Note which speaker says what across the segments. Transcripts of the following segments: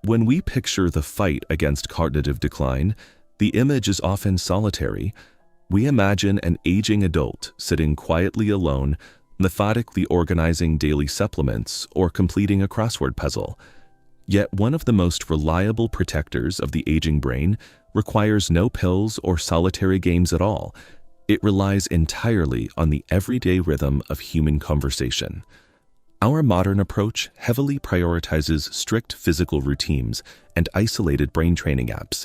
Speaker 1: When we picture the fight against cognitive decline, the image is often solitary. We imagine an aging adult sitting quietly alone, methodically organizing daily supplements or completing a crossword puzzle. Yet one of the most reliable protectors of the aging brain requires no pills or solitary games at all. It relies entirely on the everyday rhythm of human conversation. Our modern approach heavily prioritizes strict physical routines and isolated brain training apps.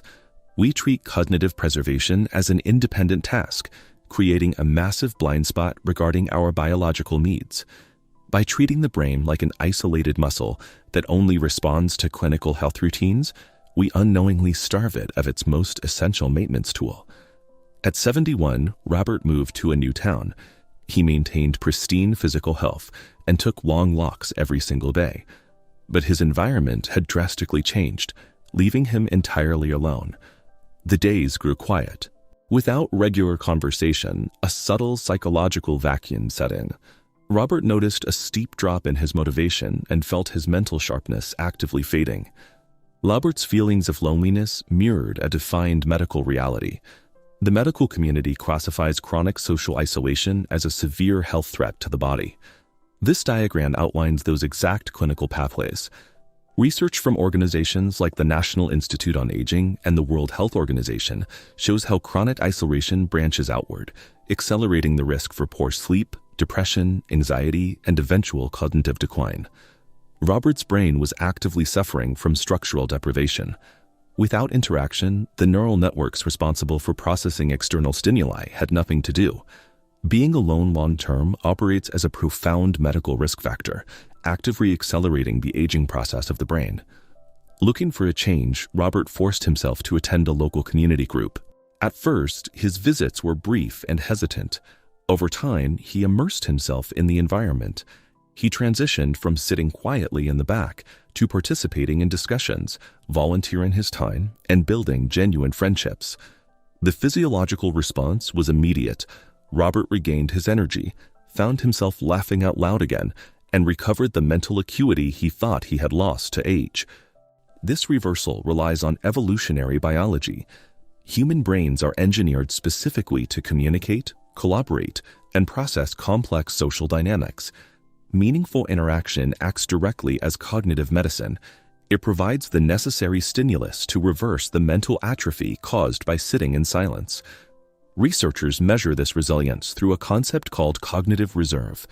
Speaker 1: We treat cognitive preservation as an independent task, creating a massive blind spot regarding our biological needs. By treating the brain like an isolated muscle that only responds to clinical health routines, we unknowingly starve it of its most essential maintenance tool. At 71, Robert moved to a new town. He maintained pristine physical health and took long walks every single day. But his environment had drastically changed, leaving him entirely alone. The days grew quiet. Without regular conversation, a subtle psychological vacuum set in. Robert noticed a steep drop in his motivation and felt his mental sharpness actively fading. Robert's feelings of loneliness mirrored a defined medical reality. The medical community classifies chronic social isolation as a severe health threat to the body. This diagram outlines those exact clinical pathways. Research from organizations like the National Institute on Aging and the World Health Organization shows how chronic isolation branches outward, accelerating the risk for poor sleep, depression, anxiety, and eventual cognitive decline. Robert's brain was actively suffering from structural deprivation. Without interaction, the neural networks responsible for processing external stimuli had nothing to do. Being alone long-term operates as a profound medical risk factor, actively accelerating the aging process of the brain. Looking for a change, Robert forced himself to attend a local community group. At first, his visits were brief and hesitant. Over time, he immersed himself in the environment. He transitioned from sitting quietly in the back to participating in discussions, volunteering his time, and building genuine friendships. The physiological response was immediate. Robert regained his energy, found himself laughing out loud again, and recovered the mental acuity he thought he had lost to age. This reversal relies on evolutionary biology. Human brains are engineered specifically to communicate, collaborate, and process complex social dynamics. Meaningful interaction acts directly as cognitive medicine. It provides the necessary stimulus to reverse the mental atrophy caused by sitting in silence. Researchers measure this resilience through a concept called cognitive reserve.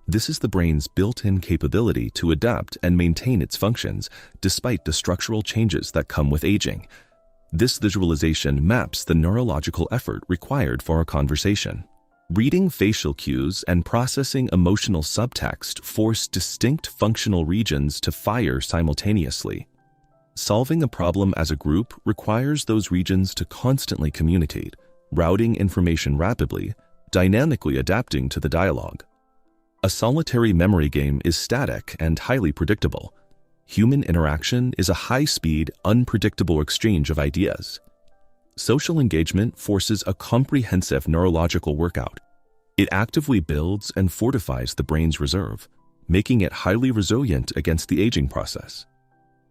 Speaker 1: This is the brain's built-in capability to adapt and maintain its functions despite the structural changes that come with aging. This visualization maps the neurological effort required for a conversation. Reading facial cues and processing emotional subtext force distinct functional regions to fire simultaneously. Solving a problem as a group requires those regions to constantly communicate, routing information rapidly, dynamically adapting to the dialogue. A solitary memory game is static and highly predictable. Human interaction is a high-speed, unpredictable exchange of ideas. Social engagement forces a comprehensive neurological workout. It actively builds and fortifies the brain's reserve, making it highly resilient against the aging process.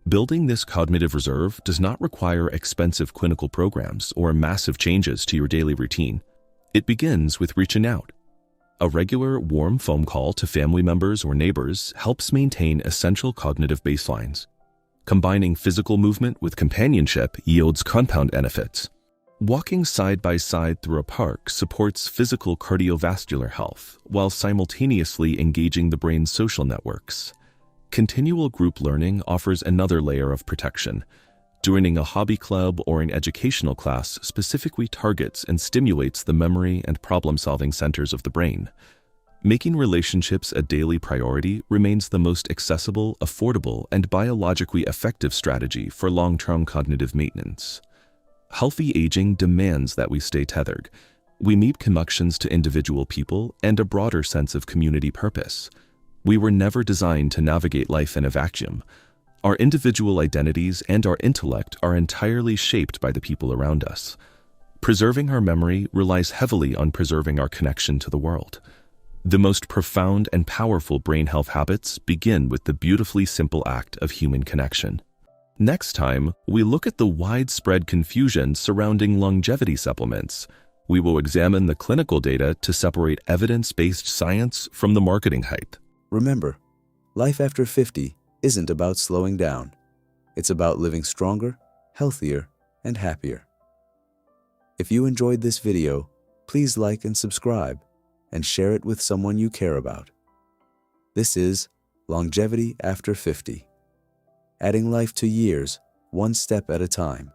Speaker 1: Building this cognitive reserve does not require expensive clinical programs or massive changes to your daily routine. It begins with reaching out. A regular, warm phone call to family members or neighbors helps maintain essential cognitive baselines. Combining physical movement with companionship yields compound benefits. Walking side by side through a park supports physical cardiovascular health while simultaneously engaging the brain's social networks. Continual group learning offers another layer of protection. Joining a hobby club or an educational class specifically targets and stimulates the memory and problem-solving centers of the brain. Making relationships a daily priority remains the most accessible, affordable, and biologically effective strategy for long-term cognitive maintenance. Healthy aging demands that we stay tethered. We need connections to individual people and a broader sense of community purpose. We were never designed to navigate life in a vacuum. Our individual identities and our intellect are entirely shaped by the people around us. Preserving our memory relies heavily on preserving our connection to the world. The most profound and powerful brain health habits begin with the beautifully simple act of human connection. Next time, we look at the widespread confusion surrounding longevity supplements. We will examine the clinical data to separate evidence-based science from the marketing hype.
Speaker 2: Remember, life after 50 isn't about slowing down. It's about living stronger, healthier, and happier. If you enjoyed this video, please like and subscribe, and share it with someone you care about. This is Longevity After 50, adding life to years, one step at a time.